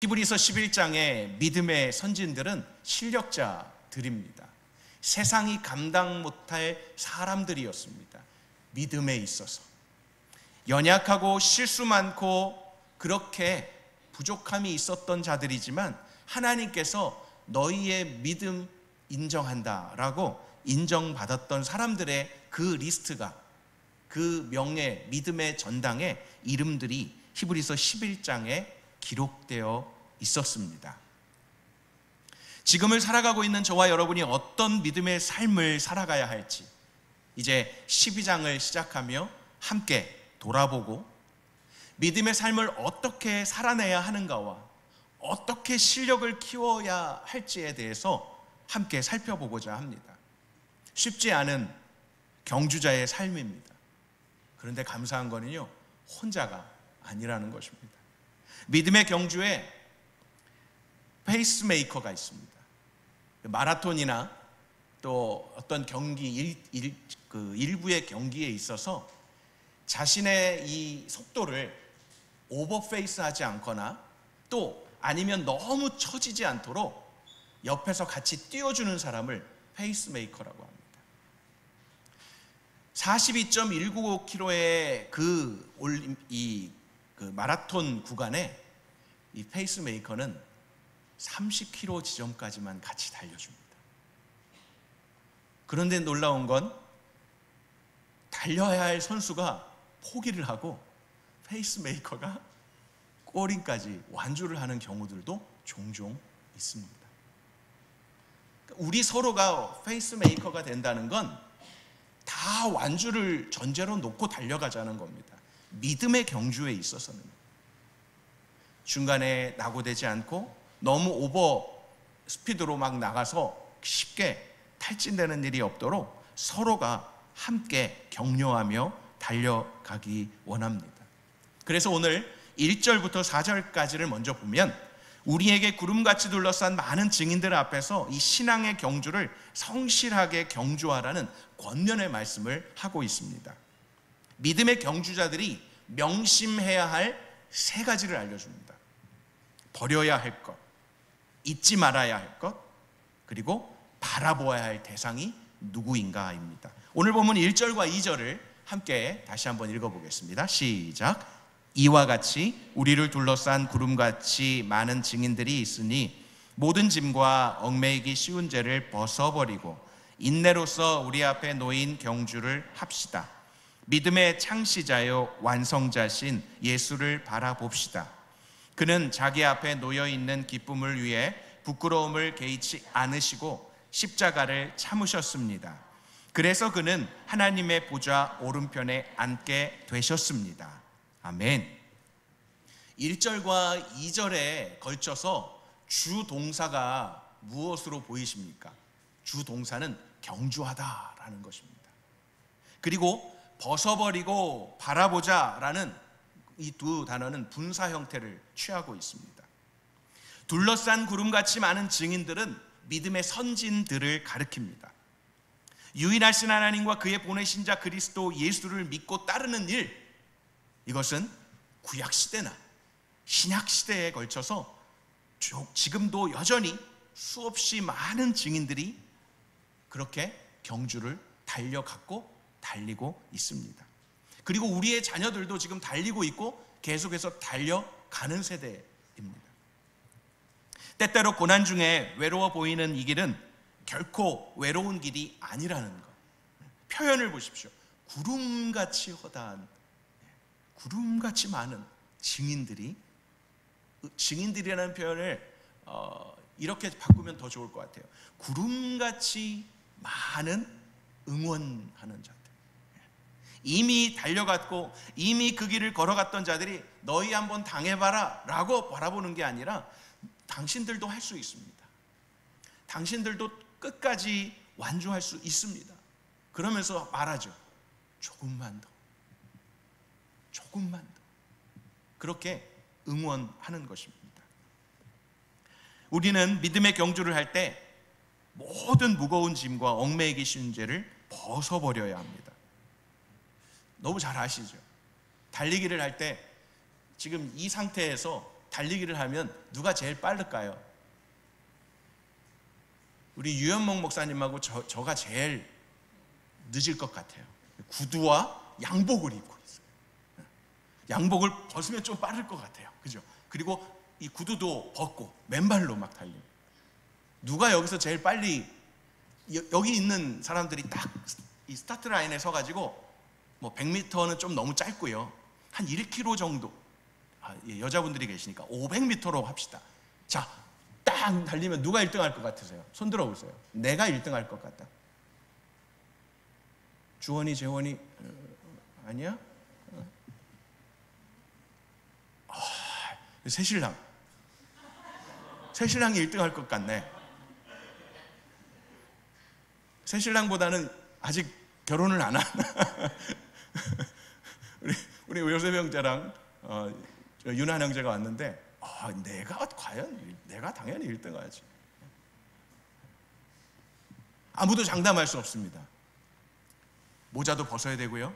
히브리서 11장의 믿음의 선진들은 실력자들입니다. 세상이 감당 못할 사람들이었습니다. 믿음에 있어서 연약하고 실수 많고 그렇게 부족함이 있었던 자들이지만 하나님께서 너희의 믿음 인정한다라고 인정받았던 사람들의 그 리스트가, 그 명예, 믿음의 전당에 이름들이 히브리서 11장에 기록되어 있었습니다. 지금을 살아가고 있는 저와 여러분이 어떤 믿음의 삶을 살아가야 할지 이제 12장을 시작하며 함께 돌아보고 믿음의 삶을 어떻게 살아내야 하는가와 어떻게 실력을 키워야 할지에 대해서 함께 살펴보고자 합니다. 쉽지 않은 경주자의 삶입니다. 그런데 감사한 거는요, 혼자가 아니라는 것입니다. 믿음의 경주에 페이스메이커가 있습니다. 마라톤이나 또 어떤 경기, 일부의 경기에 있어서 자신의 이 속도를 오버페이스하지 않거나 또 아니면 너무 처지지 않도록 옆에서 같이 띄워주는 사람을 페이스메이커라고 합니다. 42.195km의 그 마라톤 구간에 이 페이스메이커는 30km 지점까지만 같이 달려줍니다. 그런데 놀라운 건 달려야 할 선수가 포기를 하고 페이스메이커가 꼬링까지 완주를 하는 경우들도 종종 있습니다. 우리 서로가 페이스메이커가 된다는 건 다 완주를 전제로 놓고 달려가자는 겁니다. 믿음의 경주에 있어서는 중간에 낙오되지 않고 너무 오버 스피드로 막 나가서 쉽게 탈진되는 일이 없도록 서로가 함께 격려하며 달려가기 원합니다. 그래서 오늘 1절부터 4절까지를 먼저 보면 우리에게 구름같이 둘러싼 많은 증인들 앞에서 이 신앙의 경주를 성실하게 경주하라는 권면의 말씀을 하고 있습니다. 믿음의 경주자들이 명심해야 할 세 가지를 알려줍니다. 버려야 할 것, 잊지 말아야 할 것, 그리고 바라보아야 할 대상이 누구인가입니다. 오늘 본문 1절과 2절을 함께 다시 한번 읽어보겠습니다. 시작. 이와 같이 우리를 둘러싼 구름같이 많은 증인들이 있으니 모든 짐과 얽매이기 쉬운 죄를 벗어버리고 인내로서 우리 앞에 놓인 경주를 합시다. 믿음의 창시자요 완성자신 예수를 바라봅시다. 그는 자기 앞에 놓여있는 기쁨을 위해 부끄러움을 개의치 않으시고 십자가를 참으셨습니다. 그래서 그는 하나님의 보좌 오른편에 앉게 되셨습니다. 아멘. 1절과 2절에 걸쳐서 주 동사가 무엇으로 보이십니까? 주 동사는 경주하다라는 것입니다. 그리고 벗어버리고 바라보자라는 이 두 단어는 분사 형태를 취하고 있습니다. 둘러싼 구름같이 많은 증인들은 믿음의 선진들을 가리킵니다. 유일하신 하나님과 그의 보내신 자 그리스도 예수를 믿고 따르는 일, 이것은 구약시대나 신약시대에 걸쳐서 지금도 여전히 수없이 많은 증인들이 그렇게 경주를 달려갔고 달리고 있습니다. 그리고 우리의 자녀들도 지금 달리고 있고 계속해서 달려가는 세대입니다. 때때로 고난 중에 외로워 보이는 이 길은 결코 외로운 길이 아니라는 것. 표현을 보십시오. 구름같이 허다한, 구름같이 많은 증인들이라는 표현을 이렇게 바꾸면 더 좋을 것 같아요. 구름같이 많은 응원하는 자들, 이미 달려갔고 이미 그 길을 걸어갔던 자들이 너희 한번 당해봐라 라고 바라보는 게 아니라 당신들도 할 수 있습니다. 당신들도 끝까지 완주할 수 있습니다. 그러면서 말하죠. 조금만 더, 조금만 더. 그렇게 응원하는 것입니다. 우리는 믿음의 경주를 할 때 모든 무거운 짐과 얽매이기 쉬운 죄를 벗어버려야 합니다. 너무 잘 아시죠? 달리기를 할 때 지금 이 상태에서 달리기를 하면 누가 제일 빠를까요? 우리 유현목 목사님하고 저가 제일 늦을 것 같아요. 구두와 양복을 입고 있어요. 양복을 벗으면 좀 빠를 것 같아요. 그죠? 그리고 이 구두도 벗고 맨발로 막 달립니다. 누가 여기서 제일 빨리, 여기 있는 사람들이 딱 이 스타트 라인에 서가지고 뭐 100m는 좀 너무 짧고요. 한 1km 정도, 여자분들이 계시니까 500m로 합시다. 자, 딱 달리면 누가 1등 할 것 같으세요? 손 들어보세요. 내가 1등 할 것 같다. 주원이, 재원이, 아니야? 새신랑이 1등 할 것 같네. 새신랑보다는 아직 결혼을 안 하나? 우리 요셉 형제랑 윤한 형제가 왔는데, 내가 당연히 1등 하지. 아무도 장담할 수 없습니다. 모자도 벗어야 되고요,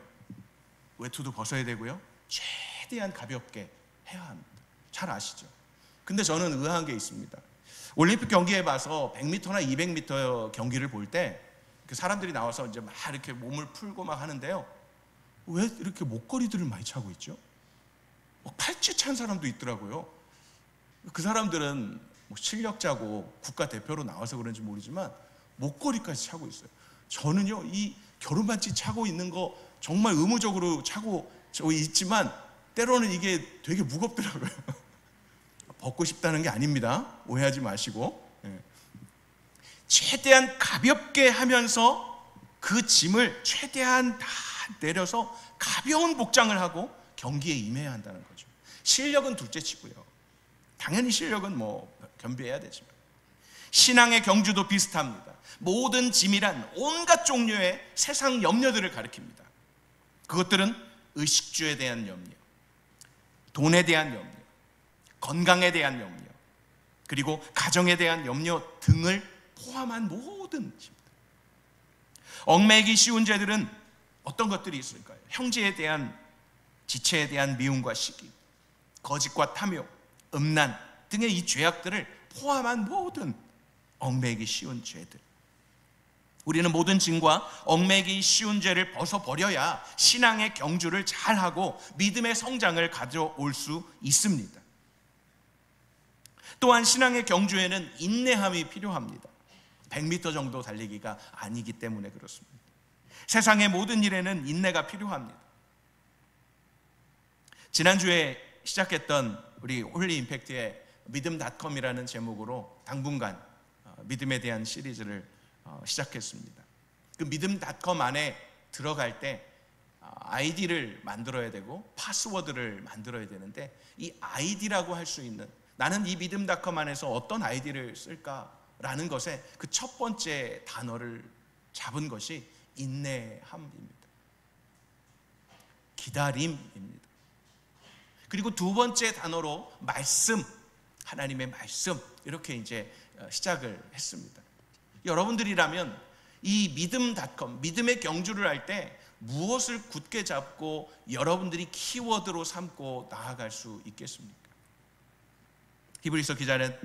외투도 벗어야 되고요, 최대한 가볍게 해야 합니다. 잘 아시죠? 근데 저는 의아한 게 있습니다. 올림픽 경기에 봐서 100m나 200m 경기를 볼 때 사람들이 나와서 이제 막 이렇게 몸을 풀고 막 하는데요, 왜 이렇게 목걸이들을 많이 차고 있죠? 팔찌 찬 사람도 있더라고요. 그 사람들은 뭐 실력자고 국가대표로 나와서 그런지 모르지만 목걸이까지 차고 있어요. 저는요, 이 결혼반지 차고 있는 거 정말 의무적으로 차고 있지만 때로는 이게 되게 무겁더라고요. 벗고 싶다는 게 아닙니다. 오해하지 마시고. 최대한 가볍게 하면서 그 짐을 최대한 다 내려서 가벼운 복장을 하고 경기에 임해야 한다는 거죠. 실력은 둘째치고요. 당연히 실력은 뭐 겸비해야 되지만 신앙의 경주도 비슷합니다. 모든 짐이란 온갖 종류의 세상 염려들을 가리킵니다. 그것들은 의식주에 대한 염려, 돈에 대한 염려, 건강에 대한 염려, 그리고 가정에 대한 염려 등을 포함한 모든 짐들. 얽매이기 쉬운 죄들은 어떤 것들이 있을까요? 형제에 대한, 지체에 대한 미움과 시기, 거짓과 탐욕, 음란 등의 이 죄악들을 포함한 모든 얽매이기 쉬운 죄들. 우리는 모든 짐과 얽매이기 쉬운 죄를 벗어버려야 신앙의 경주를 잘하고 믿음의 성장을 가져올 수 있습니다. 또한 신앙의 경주에는 인내함이 필요합니다. 100m 정도 달리기가 아니기 때문에 그렇습니다. 세상의 모든 일에는 인내가 필요합니다. 지난주에 시작했던 우리 홀리 임팩트의 믿음.com이라는 제목으로 당분간 믿음에 대한 시리즈를 시작했습니다. 그 믿음.com 안에 들어갈 때 아이디를 만들어야 되고 파스워드를 만들어야 되는데, 이 아이디라고 할 수 있는, 나는 이 믿음.com 안에서 어떤 아이디를 쓸까라는 것에 그 첫 번째 단어를 잡은 것이 인내함입니다. 기다림입니다. 그리고 두 번째 단어로 말씀, 하나님의 말씀, 이렇게 이제 시작을 했습니다. 여러분들이라면 이 믿음.com, 믿음의 경주를 할 때 무엇을 굳게 잡고 여러분들이 키워드로 삼고 나아갈 수 있겠습니까? 히브리서 기자는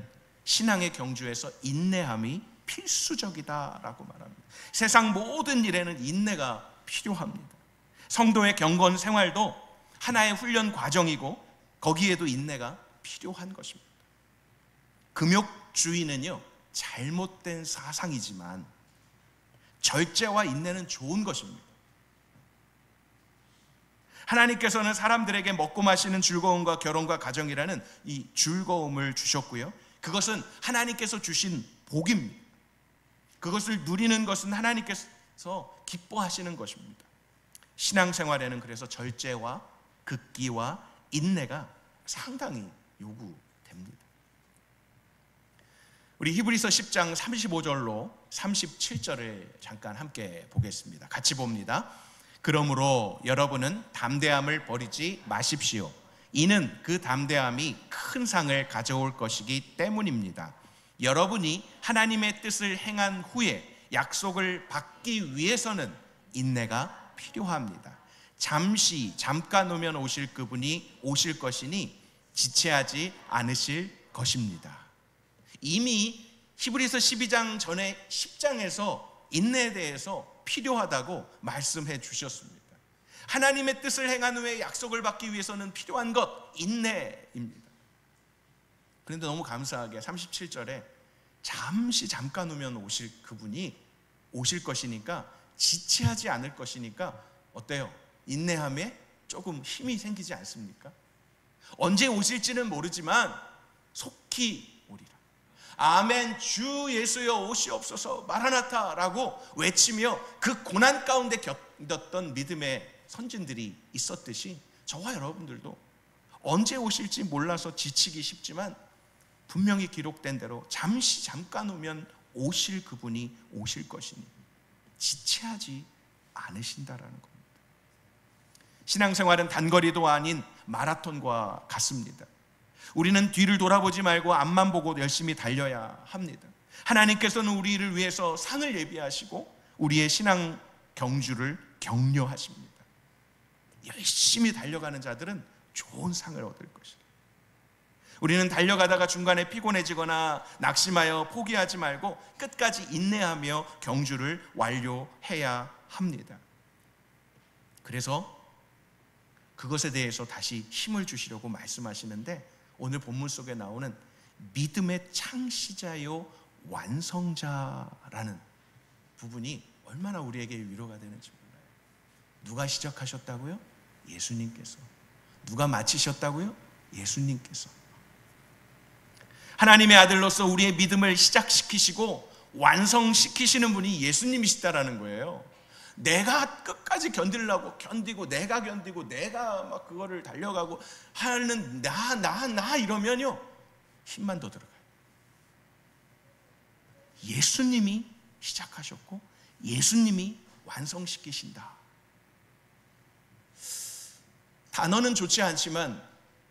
신앙의 경주에서 인내함이 필수적이다라고 말합니다. 세상 모든 일에는 인내가 필요합니다. 성도의 경건 생활도 하나의 훈련 과정이고 거기에도 인내가 필요한 것입니다. 금욕주의는요, 잘못된 사상이지만 절제와 인내는 좋은 것입니다. 하나님께서는 사람들에게 먹고 마시는 즐거움과 결혼과 가정이라는 이 즐거움을 주셨고요, 그것은 하나님께서 주신 복입니다. 그것을 누리는 것은 하나님께서 기뻐하시는 것입니다. 신앙생활에는 그래서 절제와 극기와 인내가 상당히 요구됩니다. 우리 히브리서 10장 35절로 37절을 잠깐 함께 보겠습니다. 같이 봅니다. 그러므로 여러분은 담대함을 버리지 마십시오. 이는 그 담대함이 큰 상을 가져올 것이기 때문입니다. 여러분이 하나님의 뜻을 행한 후에 약속을 받기 위해서는 인내가 필요합니다. 잠깐 오면 오실 그분이 오실 것이니 지체하지 않으실 것입니다. 이미 히브리서 12장 전에 10장에서 인내에 대해서 필요하다고 말씀해 주셨습니다. 하나님의 뜻을 행한 후에 약속을 받기 위해서는 필요한 것, 인내입니다. 그런데 너무 감사하게 37절에 잠깐 후면 오실 그분이 오실 것이니까, 지체하지 않을 것이니까 어때요? 인내함에 조금 힘이 생기지 않습니까? 언제 오실지는 모르지만 속히 오리라. 아멘, 주 예수여 오시옵소서, 마라나타라고 외치며 그 고난 가운데 겪었던 믿음의 선진들이 있었듯이 저와 여러분들도 언제 오실지 몰라서 지치기 쉽지만 분명히 기록된 대로 잠깐 후면 오실 그분이 오실 것이니 지체하지 않으신다라는 겁니다. 신앙생활은 단거리도 아닌 마라톤과 같습니다. 우리는 뒤를 돌아보지 말고 앞만 보고 열심히 달려야 합니다. 하나님께서는 우리를 위해서 상을 예비하시고 우리의 신앙 경주를 격려하십니다. 열심히 달려가는 자들은 좋은 상을 얻을 것이다. 우리는 달려가다가 중간에 피곤해지거나 낙심하여 포기하지 말고 끝까지 인내하며 경주를 완료해야 합니다. 그래서 그것에 대해서 다시 힘을 주시려고 말씀하시는데, 오늘 본문 속에 나오는 믿음의 창시자요 완성자라는 부분이 얼마나 우리에게 위로가 되는지 몰라요. 누가 시작하셨다고요? 예수님께서. 누가 마치셨다고요? 예수님께서. 하나님의 아들로서 우리의 믿음을 시작시키시고 완성시키시는 분이 예수님이시다라는 거예요. 내가 끝까지 견디고 내가 견디고 내가 막 그거를 달려가고 하는 나 이러면요 힘만 더 들어가요. 예수님이 시작하셨고 예수님이 완성시키신다. 단어는 좋지 않지만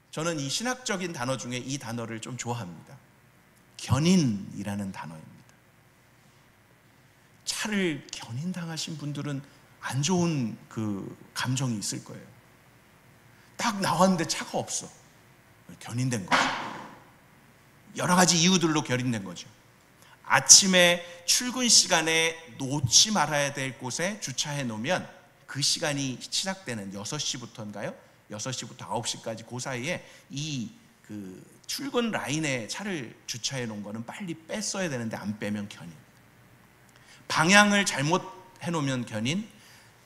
저는 이 신학적인 단어 중에 이 단어를 좀 좋아합니다. 견인이라는 단어입니다. 차를 견인당하신 분들은 안 좋은 그 감정이 있을 거예요. 딱 나왔는데 차가 없어. 견인된 거죠. 여러 가지 이유들로 견인된 거죠. 아침에 출근 시간에 놓지 말아야 될 곳에 주차해 놓으면 그 시간이 시작되는 6시부터인가요? 6시부터 9시까지 그 사이에 이 출근 라인에 차를 주차해 놓은 거는 빨리 뺐어야 되는데 안 빼면 견인. 방향을 잘못 해놓으면 견인,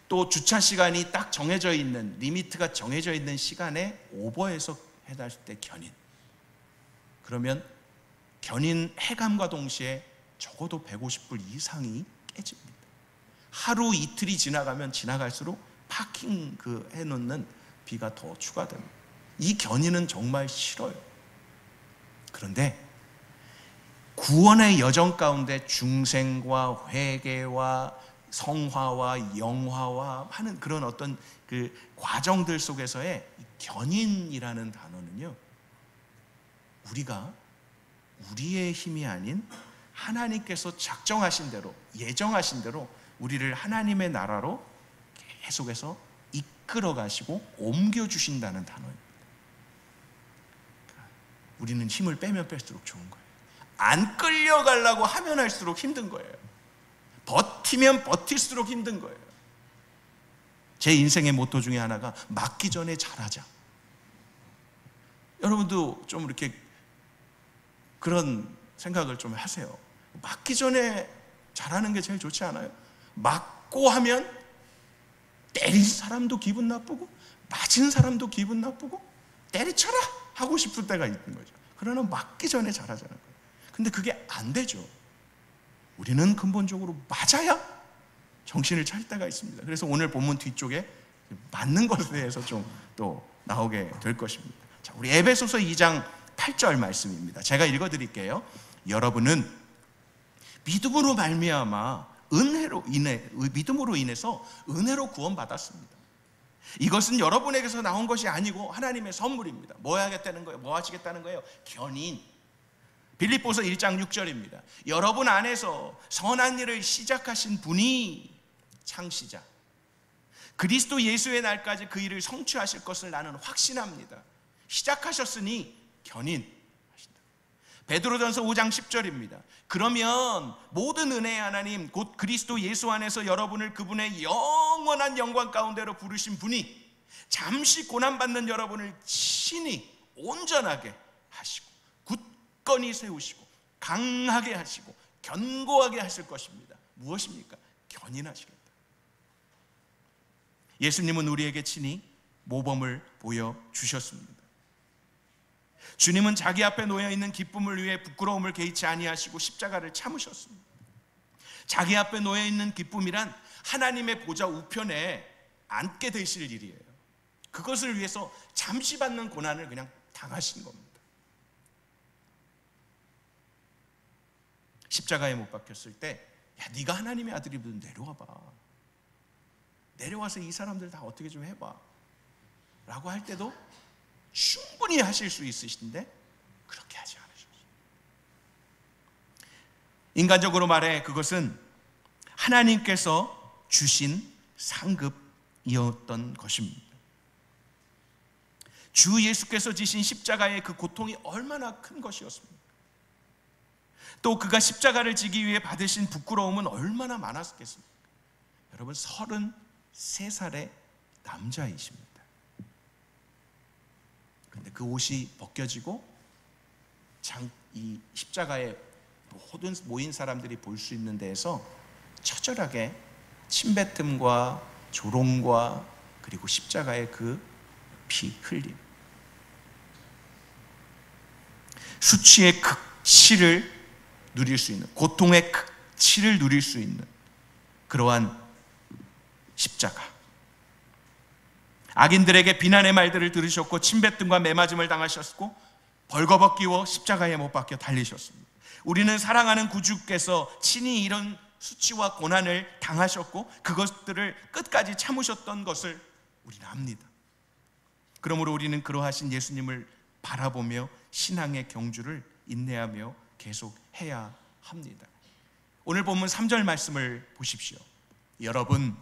또 주차 시간이 딱 정해져 있는, 리미트가 정해져 있는 시간에 오버해서 해달 때 견인. 그러면 견인 해감과 동시에 적어도 150불 이상이 깨집니다. 하루 이틀이 지나가면 지나갈수록 파킹 해놓는 비가 더 추가됩니다. 이 견인은 정말 싫어요. 그런데 구원의 여정 가운데 중생과 회개와 성화와 영화와 하는 그런 어떤 그 과정들 속에서의 견인이라는 단어는요, 우리가 우리의 힘이 아닌 하나님께서 작정하신 대로, 예정하신 대로 우리를 하나님의 나라로 계속해서 이끌어 가시고 옮겨 주신다는 단어입니다. 우리는 힘을 빼면 뺄수록 좋은 거예요. 안 끌려가려고 하면 할수록 힘든 거예요. 버티면 버틸수록 힘든 거예요. 제 인생의 모토 중에 하나가 맞기 전에 잘하자. 여러분도 좀 이렇게 그런 생각을 좀 하세요. 맞기 전에 잘하는 게 제일 좋지 않아요? 맞고 하면 때린 사람도 기분 나쁘고 맞은 사람도 기분 나쁘고 때리쳐라 하고 싶을 때가 있는 거죠. 그러나 맞기 전에 잘하자는 거예요. 근데 그게 안 되죠. 우리는 근본적으로 맞아야 정신을 차릴 때가 있습니다. 그래서 오늘 본문 뒤쪽에 맞는 것에 대해서 좀 또 나오게 될 것입니다. 자, 우리 에베소서 2장 8절 말씀입니다. 제가 읽어드릴게요. 여러분은 믿음으로 말미암아 믿음으로 인해서 은혜로 구원받았습니다. 이것은 여러분에게서 나온 것이 아니고 하나님의 선물입니다. 뭐 하겠다는 거예요? 뭐 하시겠다는 거예요? 견인. 빌립보서 1장 6절입니다. 여러분 안에서 선한 일을 시작하신 분이 창시자, 그리스도 예수의 날까지 그 일을 성취하실 것을 나는 확신합니다. 시작하셨으니 견인하신다. 베드로전서 5장 10절입니다. 그러면 모든 은혜의 하나님 곧 그리스도 예수 안에서 여러분을 그분의 영원한 영광 가운데로 부르신 분이 잠시 고난받는 여러분을 친히 온전하게 하시고 굳건히 세우시고 강하게 하시고 견고하게 하실 것입니다. 무엇입니까? 견인하시겠다. 예수님은 우리에게 친히 모범을 보여주셨습니다. 주님은 자기 앞에 놓여있는 기쁨을 위해 부끄러움을 개의치 아니하시고 십자가를 참으셨습니다. 자기 앞에 놓여있는 기쁨이란 하나님의 보좌 우편에 앉게 되실 일이에요. 그것을 위해서 잠시 받는 고난을 그냥 당하신 겁니다. 십자가에 못 박혔을 때, 야, 네가 하나님의 아들이면 내려와봐. 내려와서 이 사람들 다 어떻게 좀 해봐 라고 할 때도 충분히 하실 수 있으신데 그렇게 하지 않으셨어요. 인간적으로 말해 그것은 하나님께서 주신 상급이었던 것입니다. 주 예수께서 지신 십자가의 그 고통이 얼마나 큰 것이었습니까? 또 그가 십자가를 지기 위해 받으신 부끄러움은 얼마나 많았겠습니까? 여러분, 33살의 남자이십니다. 그런데 그 옷이 벗겨지고 이 십자가에 모든 모인 사람들이 볼 수 있는 데에서 처절하게 침뱉음과 조롱과 그리고 십자가의 그 피 흘림, 수치의 극치를 누릴 수 있는, 고통의 극치를 누릴 수 있는 그러한 십자가. 악인들에게 비난의 말들을 들으셨고 침뱉음과 매맞음을 당하셨고 벌거벗 끼워 십자가에 못 박혀 달리셨습니다. 우리는 사랑하는 구주께서 친히 이런 수치와 고난을 당하셨고 그것들을 끝까지 참으셨던 것을 우리는 압니다. 그러므로 우리는 그러하신 예수님을 바라보며 신앙의 경주를 인내하며 계속해야 합니다. 오늘 본문 3절 말씀을 보십시오. 여러분,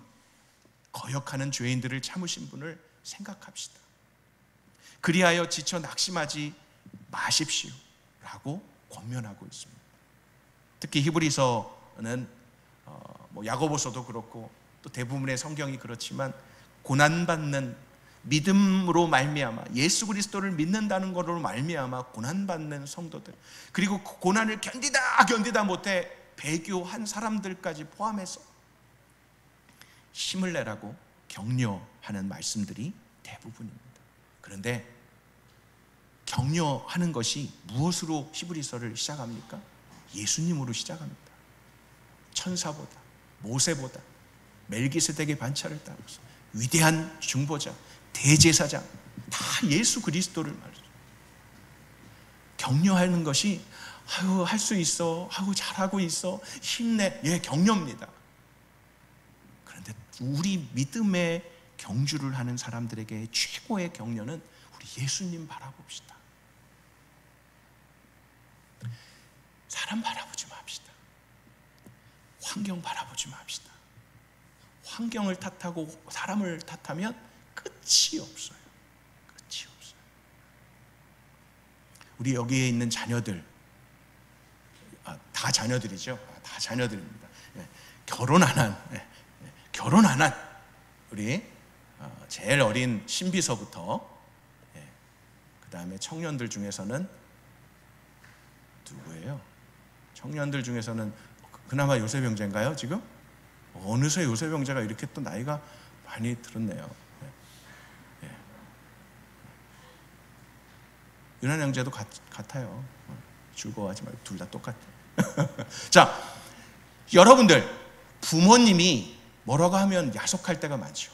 거역하는 죄인들을 참으신 분을 생각합시다. 그리하여 지쳐 낙심하지 마십시오 라고 권면하고 있습니다. 특히 히브리서는 야고보서도 그렇고 또 대부분의 성경이 그렇지만 고난받는, 믿음으로 말미암아 예수 그리스도를 믿는다는 것으로 말미암아 고난받는 성도들, 그리고 그 고난을 견디다 못해 배교한 사람들까지 포함해서 힘을 내라고 격려하는 말씀들이 대부분입니다. 그런데 격려하는 것이 무엇으로 히브리서를 시작합니까? 예수님으로 시작합니다. 천사보다, 모세보다, 멜기세덱의 반차를 따라서 위대한 중보자, 대제사장, 다 예수 그리스도를 말해요. 격려하는 것이 아유, 할 수 있어, 아유, 잘하고 있어, 힘내, 예, 격려입니다. 그런데 우리 믿음의 경주를 하는 사람들에게 최고의 격려는 우리 예수님 바라봅시다. 사람 바라보지 맙시다. 환경 바라보지 맙시다. 환경을 탓하고 사람을 탓하면 끝이 없어요. 끝이 없어요. 우리 여기에 있는 자녀들, 다 자녀들이죠. 다 자녀들입니다. 결혼 안 한 우리 제일 어린 신비서부터 그 다음에 청년들 중에서는 누구예요? 청년들 중에서는 그나마 요셉 형제인가요 지금? 어느새 요셉 형제가 이렇게 또 나이가 많이 들었네요. 유난 형제도 같아요. 즐거워하지 말고 둘 다 똑같아요. 자, 여러분들, 부모님이 뭐라고 하면 야속할 때가 많죠.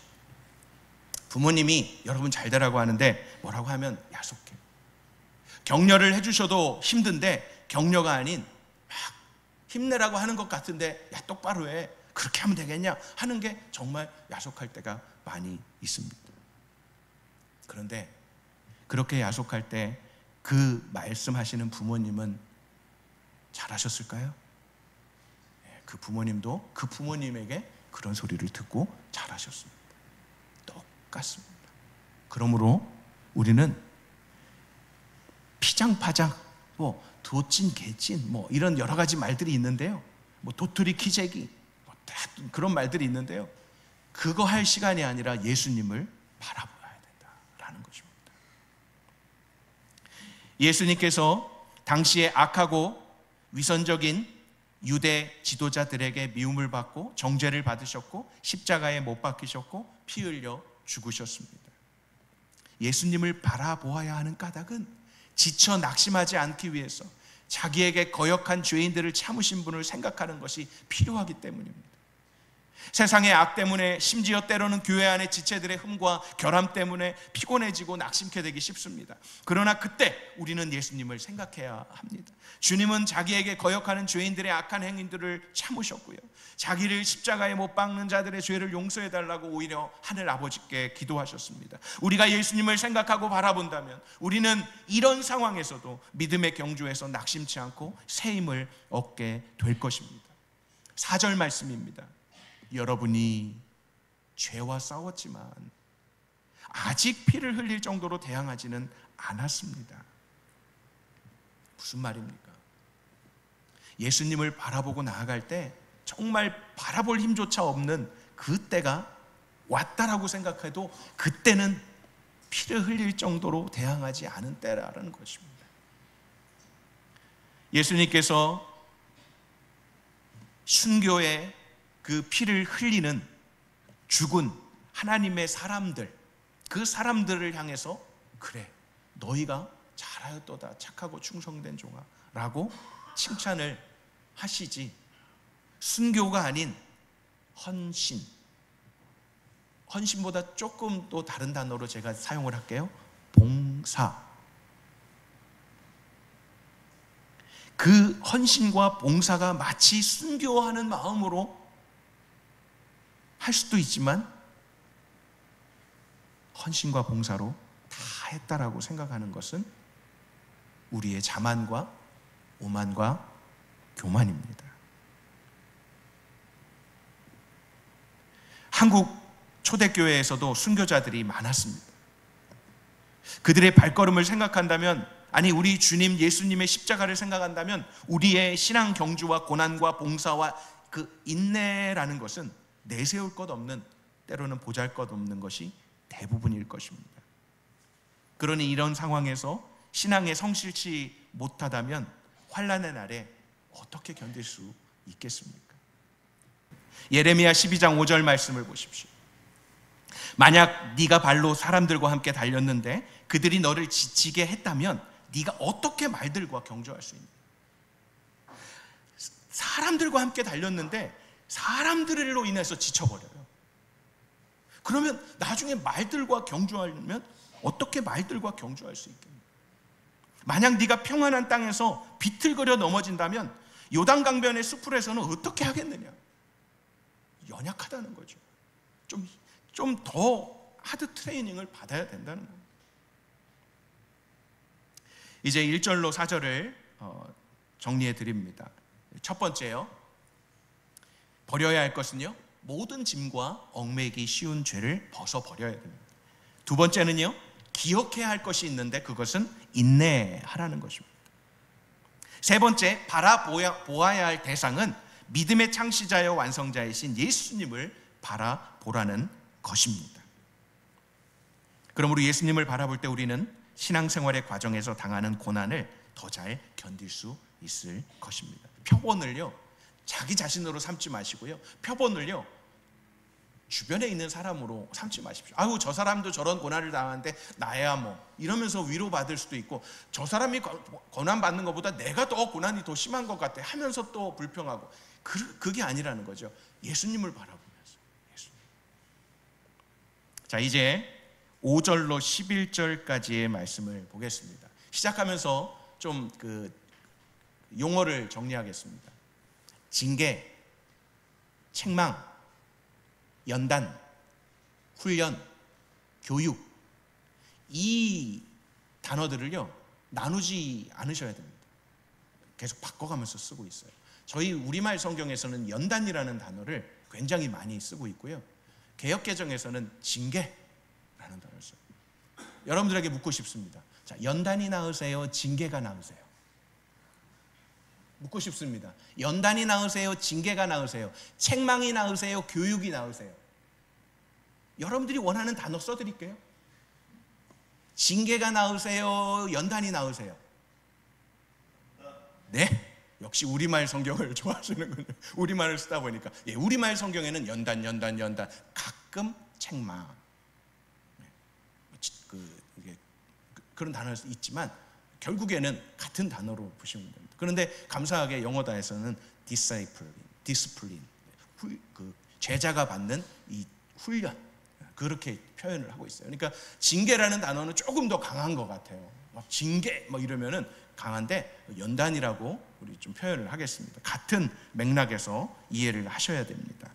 부모님이 여러분 잘 되라고 하는데 뭐라고 하면 야속해요. 격려를 해주셔도 힘든데 격려가 아닌 막 힘내라고 하는 것 같은데 야, 똑바로 해, 그렇게 하면 되겠냐 하는 게 정말 야속할 때가 많이 있습니다. 그런데 그렇게 야속할 때 그 말씀하시는 부모님은 잘하셨을까요? 그 부모님도 그 부모님에게 그런 소리를 듣고 잘하셨습니다. 똑같습니다. 그러므로 우리는 피장파장, 뭐 도찐, 개찐, 뭐 이런 여러 가지 말들이 있는데요. 뭐 도토리 키재기, 뭐 그런 말들이 있는데요. 그거 할 시간이 아니라 예수님을 바라보아야 된다라는 것입니다. 예수님께서 당시에 악하고 위선적인 유대 지도자들에게 미움을 받고 정죄를 받으셨고 십자가에 못 박히셨고 피 흘려 죽으셨습니다. 예수님을 바라보아야 하는 까닭은 지쳐 낙심하지 않기 위해서 자기에게 거역한 죄인들을 참으신 분을 생각하는 것이 필요하기 때문입니다. 세상의 악 때문에, 심지어 때로는 교회 안의 지체들의 흠과 결함 때문에 피곤해지고 낙심케 되기 쉽습니다. 그러나 그때 우리는 예수님을 생각해야 합니다. 주님은 자기에게 거역하는 죄인들의 악한 행위들을 참으셨고요, 자기를 십자가에 못 박는 자들의 죄를 용서해 달라고 오히려 하늘 아버지께 기도하셨습니다. 우리가 예수님을 생각하고 바라본다면 우리는 이런 상황에서도 믿음의 경주에서 낙심치 않고 새 힘을 얻게 될 것입니다. 4절 말씀입니다. 여러분이 죄와 싸웠지만 아직 피를 흘릴 정도로 대항하지는 않았습니다. 무슨 말입니까? 예수님을 바라보고 나아갈 때 정말 바라볼 힘조차 없는 그때가 왔다라고 생각해도 그때는 피를 흘릴 정도로 대항하지 않은 때라는 것입니다. 예수님께서 순교의 그 피를 흘리는 죽은 하나님의 사람들, 그 사람들을 향해서 그래, 너희가 잘하였도다 착하고 충성된 종아 라고 칭찬을 하시지, 순교가 아닌 헌신보다 조금 또 다른 단어로 제가 사용을 할게요. 봉사. 그 헌신과 봉사가 마치 순교하는 마음으로 할 수도 있지만 헌신과 봉사로 다 했다라고 생각하는 것은 우리의 자만과 오만과 교만입니다. 한국 초대교회에서도 순교자들이 많았습니다. 그들의 발걸음을 생각한다면, 아니 우리 주님 예수님의 십자가를 생각한다면 우리의 신앙 경주와 고난과 봉사와 그 인내라는 것은 내세울 것 없는, 때로는 보잘것없는 것이 대부분일 것입니다. 그러니 이런 상황에서 신앙에 성실치 못하다면 환난의 날에 어떻게 견딜 수 있겠습니까? 예레미야 12장 5절 말씀을 보십시오. 만약 네가 발로 사람들과 함께 달렸는데 그들이 너를 지치게 했다면 네가 어떻게 말들과 경주할 수 있느냐? 사람들과 함께 달렸는데 사람들로 인해서 지쳐버려요. 그러면 나중에 말들과 경주하려면 어떻게 말들과 경주할 수 있겠냐? 만약 네가 평안한 땅에서 비틀거려 넘어진다면 요단강변의 수풀에서는 어떻게 하겠느냐? 연약하다는 거죠. 좀 더 하드 트레이닝을 받아야 된다는 겁니다. 이제 1절로 4절을 정리해 드립니다. 첫 번째요, 버려야 할 것은요, 모든 짐과 얽매이기 쉬운 죄를 벗어버려야 됩니다. 두 번째는요, 기억해야 할 것이 있는데 그것은 인내하라는 것입니다. 세 번째, 바라보아야 할 대상은 믿음의 창시자여 완성자이신 예수님을 바라보라는 것입니다. 그러므로 예수님을 바라볼 때 우리는 신앙생활의 과정에서 당하는 고난을 더 잘 견딜 수 있을 것입니다. 표본을요, 자기 자신으로 삼지 마시고요, 표본을요 주변에 있는 사람으로 삼지 마십시오. 아유, 저 사람도 저런 고난을 당하는데 나야 뭐 이러면서 위로받을 수도 있고, 저 사람이 고난 받는 것보다 내가 더 고난이 더 심한 것 같아 하면서 또 불평하고, 그게 아니라는 거죠. 예수님을 바라보면서. 예수님. 자, 이제 5절로 11절까지의 말씀을 보겠습니다. 시작하면서 좀 그 용어를 정리하겠습니다. 징계, 책망, 연단, 훈련, 교육, 이 단어들을요 나누지 않으셔야 됩니다. 계속 바꿔가면서 쓰고 있어요. 저희 우리말 성경에서는 연단이라는 단어를 굉장히 많이 쓰고 있고요, 개역개정에서는 징계라는 단어를 써요. 여러분들에게 묻고 싶습니다. 자, 연단이 나으세요? 징계가 나으세요? 묻고 싶습니다. 연단이 나으세요? 징계가 나으세요? 책망이 나으세요? 교육이 나으세요? 여러분들이 원하는 단어 써드릴게요. 징계가 나으세요? 연단이 나으세요? 네? 역시 우리말 성경을 좋아하시는군요. 우리말을 쓰다 보니까. 예, 우리말 성경에는 연단, 가끔 책망. 그런 단어가 있지만 결국에는 같은 단어로 보시면 됩니다. 그런데 감사하게 영어다에서는 discipline, 제자가 받는 이 훈련, 그렇게 표현을 하고 있어요. 그러니까 징계라는 단어는 조금 더 강한 것 같아요. 막 징계 이러면은 강한데, 연단이라고 우리 좀 표현을 하겠습니다. 같은 맥락에서 이해를 하셔야 됩니다.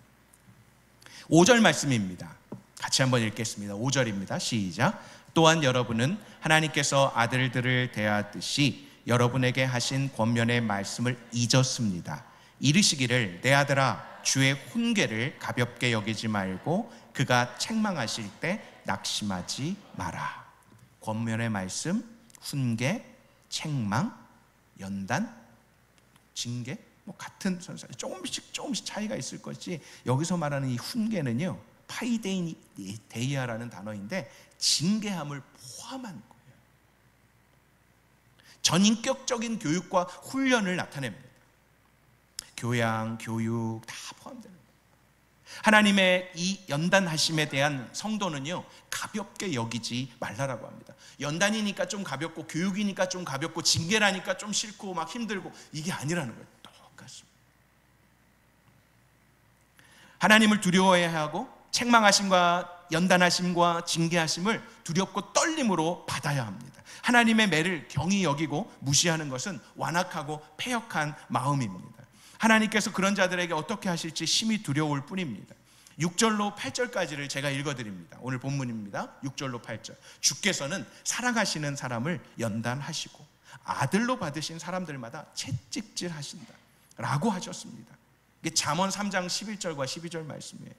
5절 말씀입니다. 같이 한번 읽겠습니다. 5절입니다. 시작. 또한 여러분은 하나님께서 아들들을 대하듯이 여러분에게 하신 권면의 말씀을 잊었습니다. 이르시기를 내 아들아 주의 훈계를 가볍게 여기지 말고 그가 책망하실 때 낙심하지 마라. 권면의 말씀, 훈계, 책망, 연단, 징계, 같은 선사, 조금씩 차이가 있을 것이지, 여기서 말하는 이 훈계는요, 파이데이아라는 단어인데 징계함을 포함한 거예요. 전인격적인 교육과 훈련을 나타냅니다. 교양, 교육 다 포함되는 거예요. 하나님의 이 연단하심에 대한 성도는요, 가볍게 여기지 말라라고 합니다. 연단이니까 좀 가볍고, 교육이니까 좀 가볍고, 징계라니까 좀 싫고 막 힘들고, 이게 아니라는 거예요. 똑같습니다. 하나님을 두려워해야 하고, 책망하심과 연단하심과 징계하심을 두렵고 떨림으로 받아야 합니다. 하나님의 매를 경히 여기고 무시하는 것은 완악하고 패역한 마음입니다. 하나님께서 그런 자들에게 어떻게 하실지 심히 두려울 뿐입니다. 6절로 8절까지를 제가 읽어드립니다. 오늘 본문입니다. 6절로 8절. 주께서는 사랑하시는 사람을 연단하시고 아들로 받으신 사람들마다 채찍질 하신다 라고 하셨습니다. 이게 잠언 3장 11절과 12절 말씀이에요.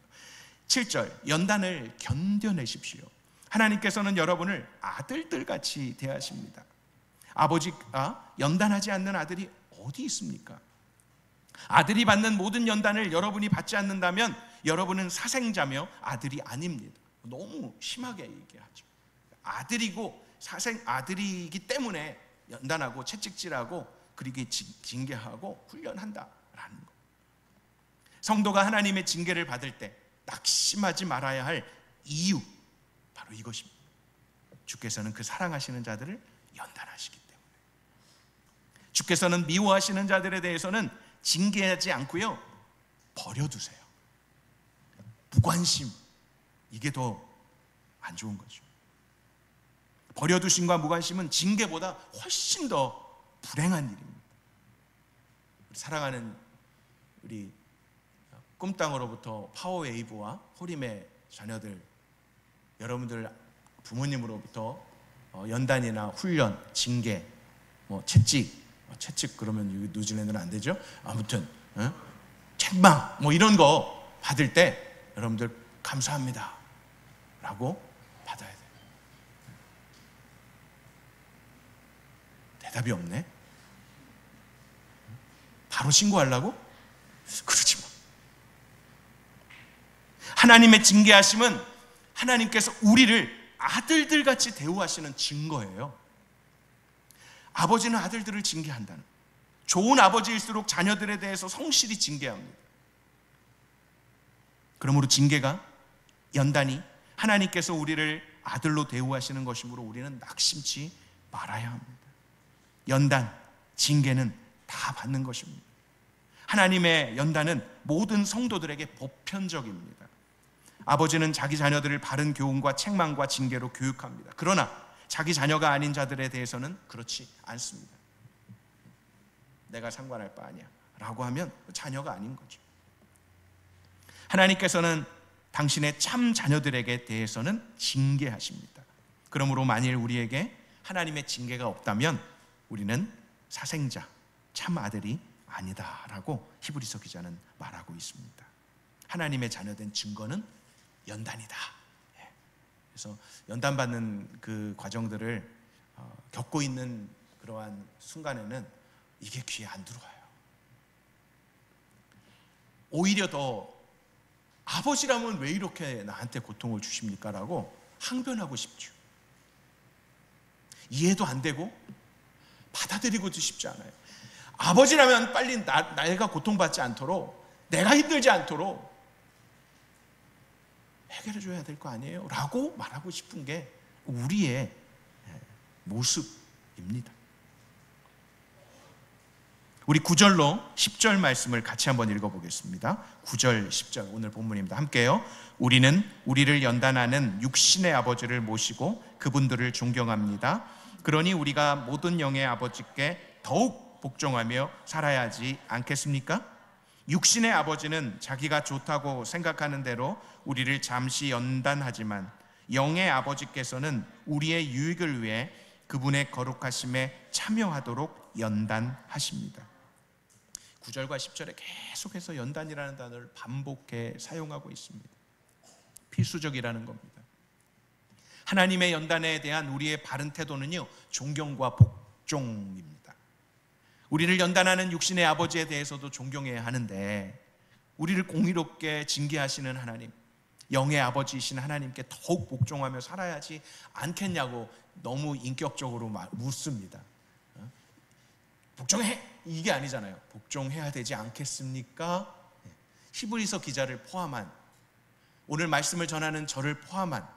7절, 연단을 견뎌내십시오. 하나님께서는 여러분을 아들들같이 대하십니다. 아버지가 연단하지 않는 아들이 어디 있습니까? 아들이 받는 모든 연단을 여러분이 받지 않는다면 여러분은 사생자며 아들이 아닙니다. 너무 심하게 얘기하죠. 아들이고 아들이기 때문에 연단하고 채찍질하고 그리고 징계하고 훈련한다라는 거. 성도가 하나님의 징계를 받을 때 낙심하지 말아야 할 이유, 바로 이것입니다. 주께서는 그 사랑하시는 자들을 연단하시기 때문에. 주께서는 미워하시는 자들에 대해서는 징계하지 않고요, 버려두세요. 무관심, 이게 더 안 좋은 거죠. 버려두심과 무관심은 징계보다 훨씬 더 불행한 일입니다. 사랑하는 우리 꿈땅으로부터 파워웨이브와 호림의 자녀들, 여러분들 부모님으로부터 연단이나 훈련, 징계, 채찍 그러면 뉴질랜드는 안 되죠. 아무튼 책망 이런 거 받을 때 여러분들 감사합니다 라고 받아야 돼요. 대답이 없네. 바로 신고하려고? 그러지 마. 하나님의 징계하심은 하나님께서 우리를 아들들같이 대우하시는 증거예요. 아버지는 아들들을 징계한다는, 좋은 아버지일수록 자녀들에 대해서 성실히 징계합니다. 그러므로 징계가, 연단이 하나님께서 우리를 아들로 대우하시는 것이므로 우리는 낙심치 말아야 합니다. 연단, 징계는 다 받는 것입니다. 하나님의 연단은 모든 성도들에게 보편적입니다. 아버지는 자기 자녀들을 바른 교훈과 책망과 징계로 교육합니다. 그러나 자기 자녀가 아닌 자들에 대해서는 그렇지 않습니다. 내가 상관할 바 아니야 라고 하면 자녀가 아닌 거죠. 하나님께서는 당신의 참 자녀들에게 대해서는 징계하십니다. 그러므로 만일 우리에게 하나님의 징계가 없다면 우리는 사생자, 참 아들이 아니다라고 히브리서 기자는 말하고 있습니다. 하나님의 자녀된 증거는 연단이다. 그래서 연단받는 그 과정들을 겪고 있는 그러한 순간에는 이게 귀에 안 들어와요. 오히려 더 아버지라면 왜 이렇게 나한테 고통을 주십니까? 라고 항변하고 싶죠. 이해도 안 되고 받아들이고도 싶지 않아요. 아버지라면 빨리 내가 고통받지 않도록, 내가 힘들지 않도록 해결해 줘야 될 거 아니에요? 라고 말하고 싶은 게 우리의 모습입니다. 우리 9절로 10절 말씀을 같이 한번 읽어보겠습니다. 9절 10절 오늘 본문입니다. 함께요. 우리는 우리를 연단하는 육신의 아버지를 모시고 그분들을 존경합니다. 그러니 우리가 모든 영의 아버지께 더욱 복종하며 살아야 하지 않겠습니까? 육신의 아버지는 자기가 좋다고 생각하는 대로 우리를 잠시 연단하지만 영의 아버지께서는 우리의 유익을 위해 그분의 거룩하심에 참여하도록 연단하십니다. 9절과 10절에 계속해서 연단이라는 단어를 반복해 사용하고 있습니다. 필수적이라는 겁니다. 하나님의 연단에 대한 우리의 바른 태도는요, 존경과 복종입니다. 우리를 연단하는 육신의 아버지에 대해서도 존경해야 하는데, 우리를 공의롭게 징계하시는 하나님, 영의 아버지이신 하나님께 더욱 복종하며 살아야지 않겠냐고 너무 인격적으로 묻습니다. 복종해! 이게 아니잖아요. 복종해야 되지 않겠습니까? 히브리서 기자를 포함한, 오늘 말씀을 전하는 저를 포함한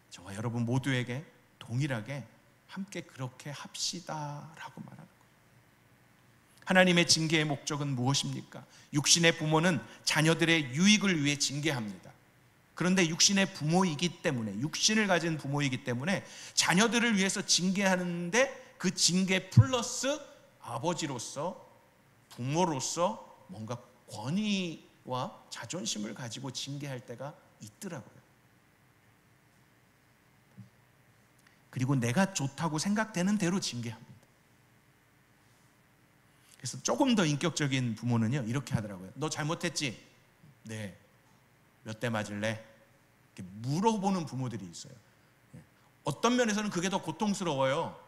저와 여러분 모두에게 동일하게 함께 그렇게 합시다라고 말하는 거예요. 하나님의 징계의 목적은 무엇입니까? 육신의 부모는 자녀들의 유익을 위해 징계합니다. 그런데 육신의 부모이기 때문에, 육신을 가진 부모이기 때문에 자녀들을 위해서 징계하는데 그 징계 플러스 아버지로서, 부모로서 뭔가 권위와 자존심을 가지고 징계할 때가 있더라고요. 그리고 내가 좋다고 생각되는 대로 징계합니다. 그래서 조금 더 인격적인 부모는요, 이렇게 하더라고요. 너 잘못했지? 네. 몇 대 맞을래? 이렇게 물어보는 부모들이 있어요. 어떤 면에서는 그게 더 고통스러워요.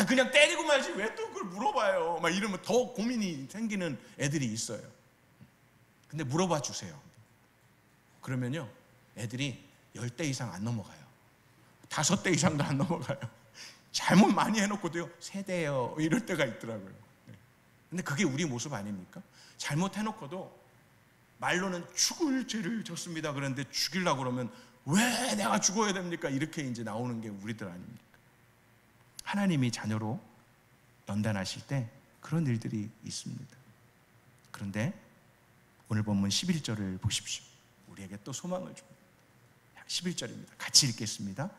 그냥 때리고 말지 왜 또 그걸 물어봐요? 막 이러면 더 고민이 생기는 애들이 있어요. 근데 물어봐 주세요. 그러면요, 애들이 10대 이상 안 넘어가요. 5대 이상도 안 넘어가요. 잘못 많이 해놓고도요, 3대요 이럴 때가 있더라고요. 근데 그게 우리 모습 아닙니까? 잘못해놓고도 말로는 죽을 죄를 졌습니다. 그런데 죽이려고 그러면 왜 내가 죽어야 됩니까? 이렇게 이제 나오는 게 우리들 아닙니까? 하나님이 자녀로 연단하실 때 그런 일들이 있습니다. 그런데 오늘 본문 11절을 보십시오. 우리에게 또 소망을 줍니다. 11절입니다. 같이 읽겠습니다.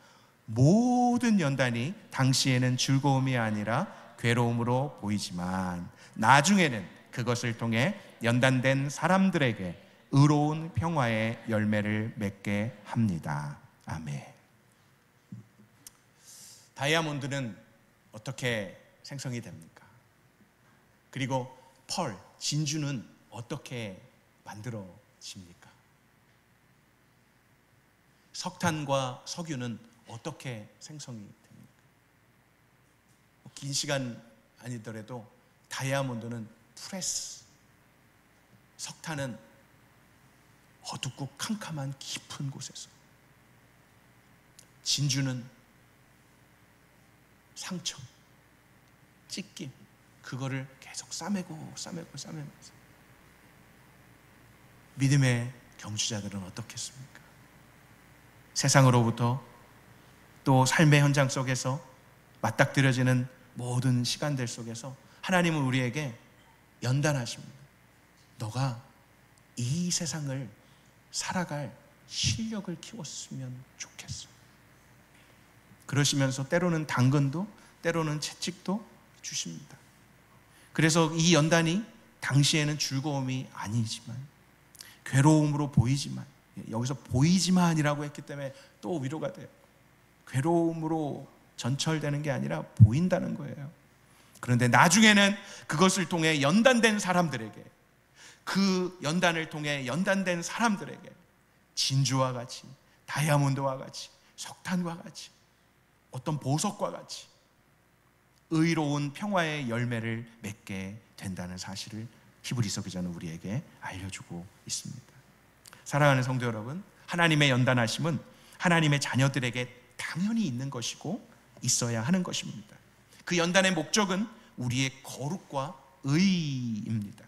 모든 연단이 당시에는 즐거움이 아니라 괴로움으로 보이지만 나중에는 그것을 통해 연단된 사람들에게 의로운 평화의 열매를 맺게 합니다. 아멘. 다이아몬드는 어떻게 생성이 됩니까? 그리고 펄, 진주는 어떻게 만들어집니까? 석탄과 석유는 어떻게 생성이 됩니까? 긴 시간 아니더라도 다이아몬드는 프레스, 석탄은 어둡고 캄캄한 깊은 곳에서, 진주는 상처, 찢김, 그거를 계속 싸매면서. 믿음의 경주자들은 어떻겠습니까? 세상으로부터 또 삶의 현장 속에서 맞닥뜨려지는 모든 시간들 속에서 하나님은 우리에게 연단하십니다. 너가 이 세상을 살아갈 실력을 키웠으면 좋겠어. 그러시면서 때로는 당근도, 때로는 채찍도 주십니다. 그래서 이 연단이 당시에는 즐거움이 아니지만, 괴로움으로 보이지만, 여기서 보이지만이라고 했기 때문에 또 위로가 돼요. 괴로움으로 전철되는 게 아니라 보인다는 거예요. 그런데 나중에는 그것을 통해 연단된 사람들에게, 그 연단을 통해 연단된 사람들에게 진주와 같이, 다이아몬드와 같이, 석탄과 같이, 어떤 보석과 같이 의로운 평화의 열매를 맺게 된다는 사실을 히브리서 기자는 우리에게 알려주고 있습니다. 사랑하는 성도 여러분, 하나님의 연단하심은 하나님의 자녀들에게 당연히 있는 것이고 있어야 하는 것입니다. 그 연단의 목적은 우리의 거룩과 의입니다.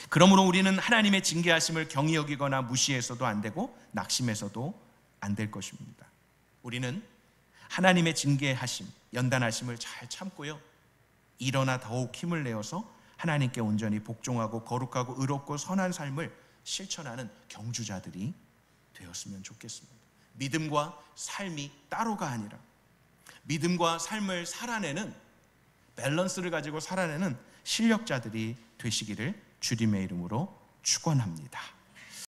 그러므로 우리는 하나님의 징계하심을 경히 여기거나 무시해서도 안 되고 낙심해서도 안 될 것입니다. 우리는 하나님의 징계하심, 연단하심을 잘 참고요, 일어나 더욱 힘을 내어서 하나님께 온전히 복종하고 거룩하고 의롭고 선한 삶을 실천하는 경주자들이 되었으면 좋겠습니다. 믿음과 삶이 따로가 아니라 믿음과 삶을 살아내는, 밸런스를 가지고 살아내는 실력자들이 되시기를 주님의 이름으로 축원합니다.